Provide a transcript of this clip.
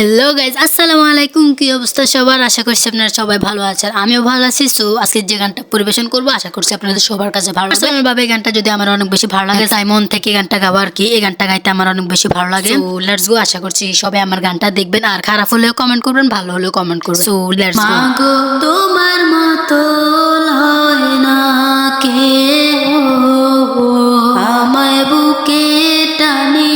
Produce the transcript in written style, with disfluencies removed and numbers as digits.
Hello guys, আসসালামু আলাইকুম। কি অবস্থা সবার? আশা করছি আপনারা সবাই ভালো আছেন, আমিও ভালো আছি। সো আজকে যে গানটা পরিবেশন করবো আশা করছি আপনাদের সবার কাছে ভালো লাগবে। ভাবে এই গানটা যদি আমার অনেক বেশি ভালো লাগে, তাই মন থেকে গানটা গাওয়া আর কি। এই গানটা গাইতে আমার অনেক বেশি ভালো লাগে। So let's go. আশা করছি সবাই আমার গানটা দেখবেন, আর খারাপ হলেও কমেন্ট করবেন, ভালো হলেও কমেন্ট করবেন। So let's go. মাগো তোমার মতো হয় না কে, আমায় বুকে টানে